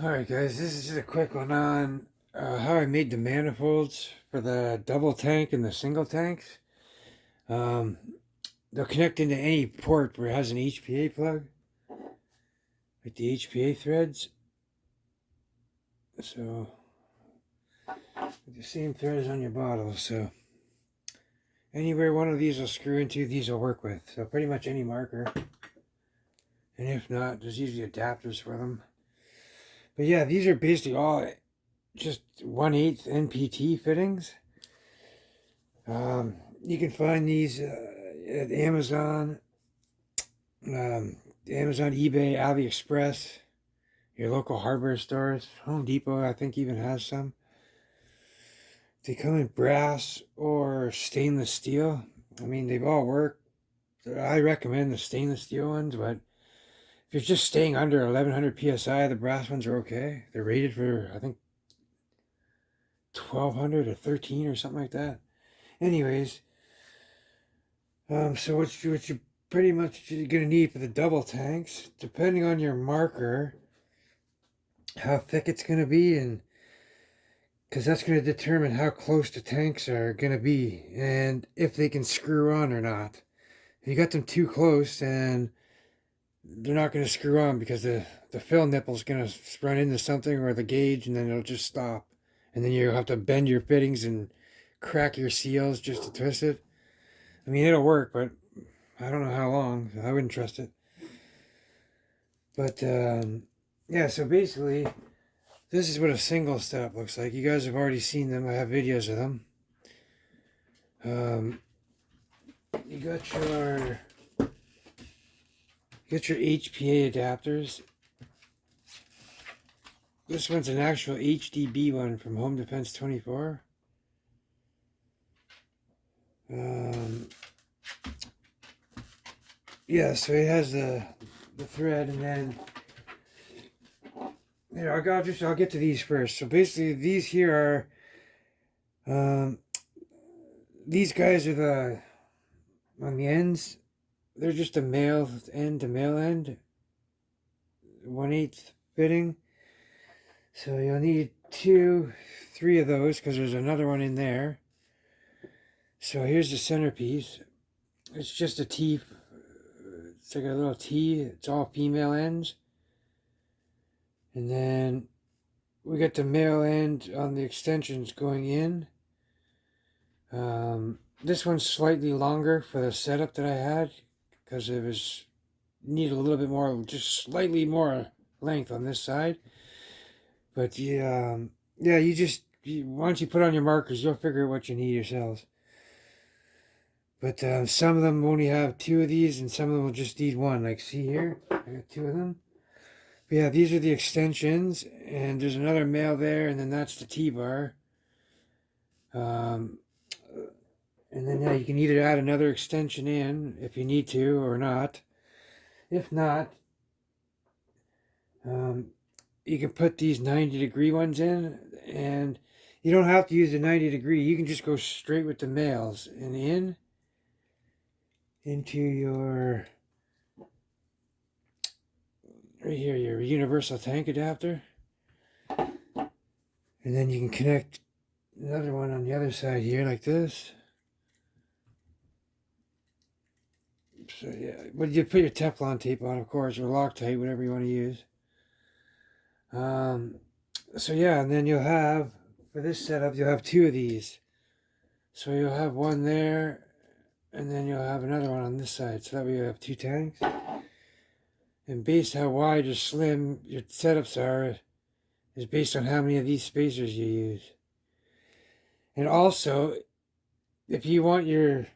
Alright guys, this is just a quick one on how I made the manifolds for the double tank and the single tanks. Um, they'll connect into any port where it has an HPA plug, like the HPA threads. So, the same thread as on your bottle, so anywhere one of these will screw into, these will work with. So pretty much any marker. And if not, there's usually adapters for them. But yeah, these are basically all just 1/8 NPT fittings. You can find these at Amazon, Amazon, eBay, AliExpress, your local hardware stores. Home Depot, I think, even has some. They come in brass or stainless steel. I mean, they've all work. I recommend the stainless steel ones, but if you're just staying under 1100 psi, the brass ones are okay. They're rated for, I think, 1200 or 13 or something like that. Anyways, so what you pretty much you're gonna need for the double tanks, depending on your marker, how thick it's gonna be, and because that's gonna determine how close the tanks are gonna be, and if they can screw on or not. If you got them too close, then they're not gonna screw on because the fill nipple's gonna run into something or the gauge, and then it'll just stop, and then you'll have to bend your fittings and crack your seals just to twist it. I mean, it'll work, but I don't know how long. So I wouldn't trust it. But yeah, so basically, this is what a single setup looks like. You guys have already seen them. I have videos of them. Um, you got your HPA adapters. This one's an actual HDB one from Home Defense 24. Yeah, so it has the thread, and then here I'll get to these first. So basically, these here are these guys are the on the ends. They're just a male end to male end, 1/8 fitting. So you'll need 3 of those because there's another one in there. So here's the centerpiece. It's just a T. It's like a little T. It's all female ends. And then we got the male end on the extensions going in. This one's slightly longer for the setup that I had because it was need a little bit more, just slightly more length on this side. But yeah, once you put on your markers, you'll figure out what you need yourselves. But some of them only have 2 of these, and some of them will just need 1. Like, see here, I got 2 of them. But yeah, these are the extensions, and there's another male there, and then that's the T-bar. And then yeah, you can either add another extension in if you need to or not. If not, you can put these 90-degree ones in, and you don't have to use the 90-degree. You can just go straight with the males and into your right here, your universal tank adapter, and then you can connect another one on the other side here like this. So yeah, but you put your Teflon tape on, of course, or Loctite, whatever you want to use. So yeah, and then you'll have, for this setup, you'll have 2 of these. So you'll have one there, and then you'll have another one on this side. So that way you have 2 tanks. And based how wide or slim your setups are is based on how many of these spacers you use. And also, if you want your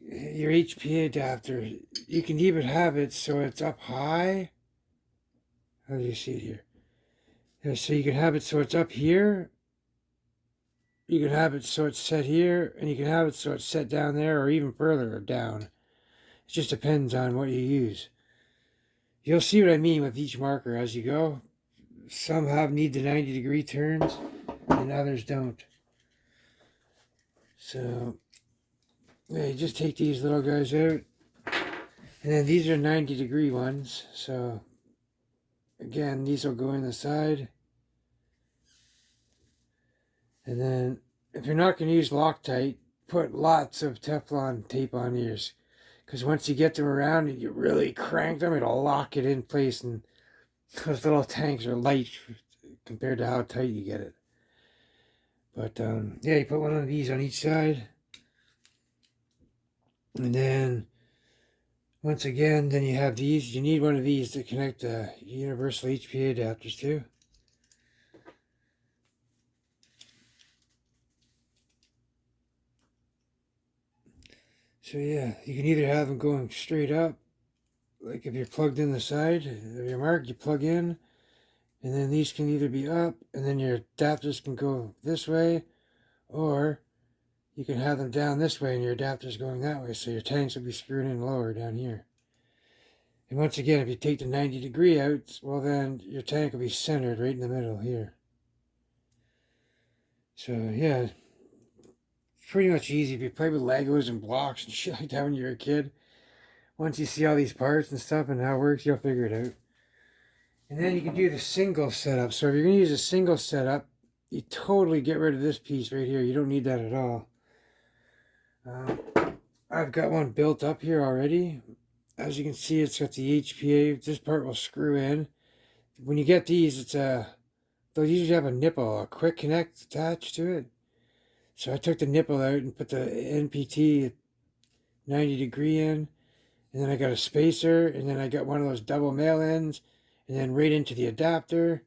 HPA adapter, you can even have it so it's up high. How do you see it here? Yeah, so you can have it so it's up here. You can have it so it's set here, and you can have it so it's set down there or even further down. It just depends on what you use. You'll see what I mean with each marker as you go. Some need the 90-degree turns, and others don't. So, yeah, you just take these little guys out. And then these are 90-degree ones, so again, these will go in the side. And then if you're not going to use Loctite, put lots of Teflon tape on yours. Because once you get them around and you really crank them, it'll lock it in place. And those little tanks are light compared to how tight you get it. But yeah, you put one of these on each side. And then once again, then you have these. You need one of these to connect the universal HPA adapters to. So yeah, you can either have them going straight up, like if you're plugged in the side of your mark, you plug in, and then these can either be up, and then your adapters can go this way, or you can have them down this way and your adapters going that way, so your tanks will be screwed in lower down here. And once again, if you take the 90-degree out, well then your tank will be centered right in the middle here. So yeah, it's pretty much easy. If you play with Legos and blocks and shit like that when you're a kid, once you see all these parts and stuff and how it works, you'll figure it out. And then you can do the single setup. So if you're going to use a single setup, you totally get rid of this piece right here. You don't need that at all. I've got one built up here already. As you can see, it's got the HPA. This part will screw in. When you get these, they'll usually have a nipple, a quick connect attached to it. So I took the nipple out and put the NPT 90-degree in. And then I got a spacer. And then I got one of those double male ends. And then right into the adapter.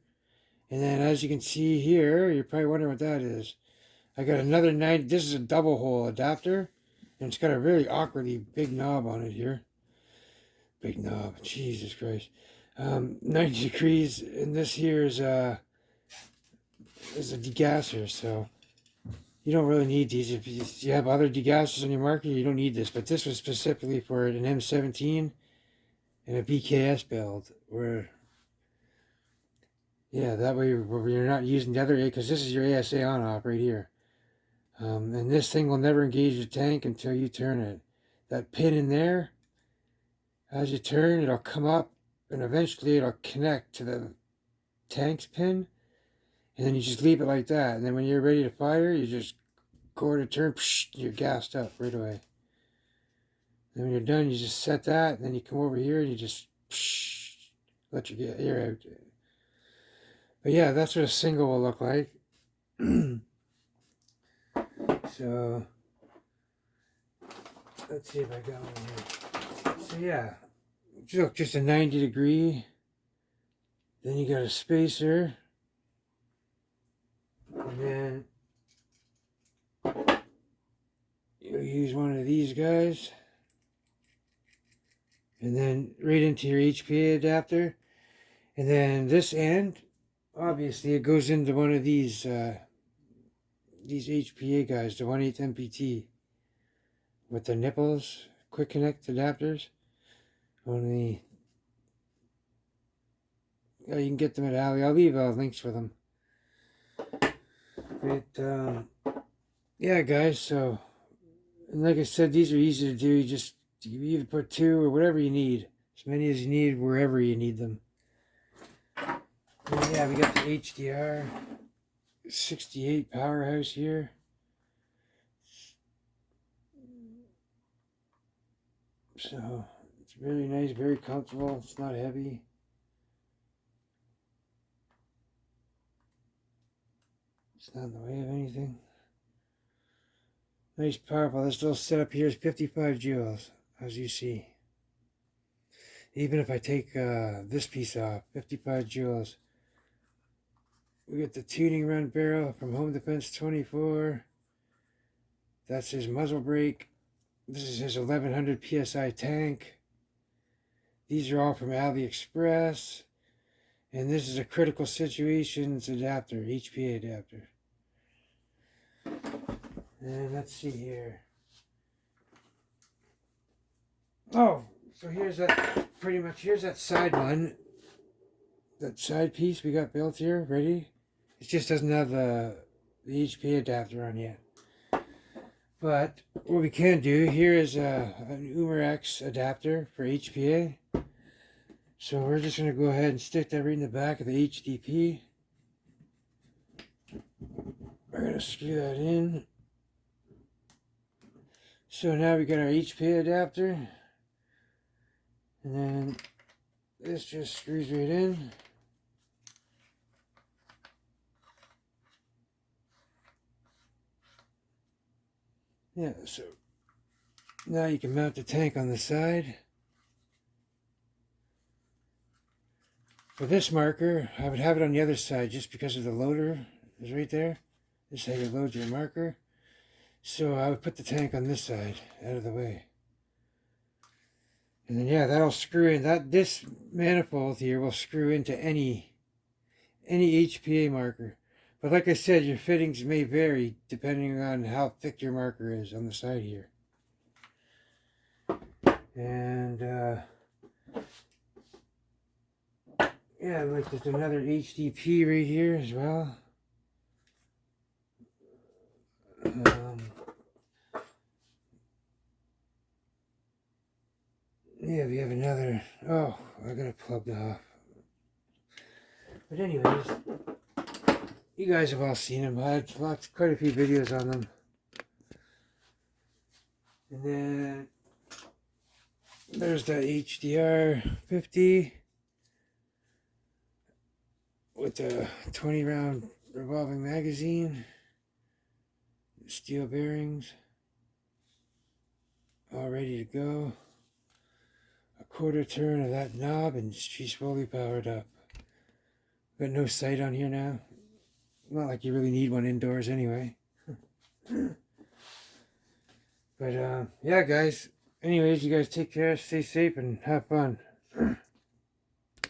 And then as you can see here, you're probably wondering what that is. I got another 90. This is a double hole adapter. And it's got a really awkwardly big knob on it here. Big knob, Jesus Christ. 90 degrees, and this here is a degasser, so you don't really need these. If you have other degassers on your market, you don't need this, but this was specifically for an M17 and a BKS build, where, yeah, that way you're not using the other A, because this is your ASA on-off right here. And this thing will never engage the tank until you turn it. That pin in there, as you turn, it'll come up, and eventually it'll connect to the tank's pin, and then you just leave it like that. And then when you're ready to fire, you just go to turn, you're gassed up right away. And when you're done, you just set that, and then you come over here and you just let your air out. But yeah, that's what a single will look like. So let's see if I got one here. So yeah, look, just a 90-degree. Then you got a spacer. And then you'll use one of these guys. And then right into your HPA adapter. And then this end, obviously it goes into one of these HPA guys, the 1/8 MPT. With the nipples, quick connect adapters. Only, you can get them at Alley. I'll leave links for them. But yeah, guys. So, and like I said, these are easy to do. You either put 2 or whatever you need, as many as you need wherever you need them. And yeah, we got the HDR 68 powerhouse here. So it's really nice, very comfortable. It's not heavy. It's not in the way of anything. Nice, powerful. This little setup here is 55 joules, as you see. Even if I take this piece off, 55 joules. We get the tuning run barrel from Home Defense 24. That's his muzzle brake. This is his 1100 PSI tank. These are all from AliExpress. And this is a critical situations adapter, HPA adapter. And let's see here. Oh, so here's that, pretty much, here's that side one. That side piece we got built here, ready. It just doesn't have the HPA adapter on yet. But what we can do here is an Umarex adapter for HPA. So we're just going to go ahead and stick that right in the back of the HDP. We're going to screw that in. So now we got our HPA adapter. And then this just screws right in. Yeah, so now you can mount the tank on the side. For this marker, I would have it on the other side just because of the loader is right there. This is how you load your marker. So I would put the tank on this side, out of the way. And then yeah, that'll screw in. This manifold here will screw into any HPA marker. But like I said, your fittings may vary depending on how thick your marker is on the side here. And yeah, like there's another HDP right here as well. Yeah, we have another. Oh, I got it plugged off. But anyways, you guys have all seen them. I had quite a few videos on them. And then there's the HDR 50 with the 20 round revolving magazine, steel bearings, all ready to go. A quarter turn of that knob and she's fully powered up. Got no sight on here now. Not like you really need one indoors anyway. But yeah, guys. Anyways, you guys take care, stay safe, and have fun.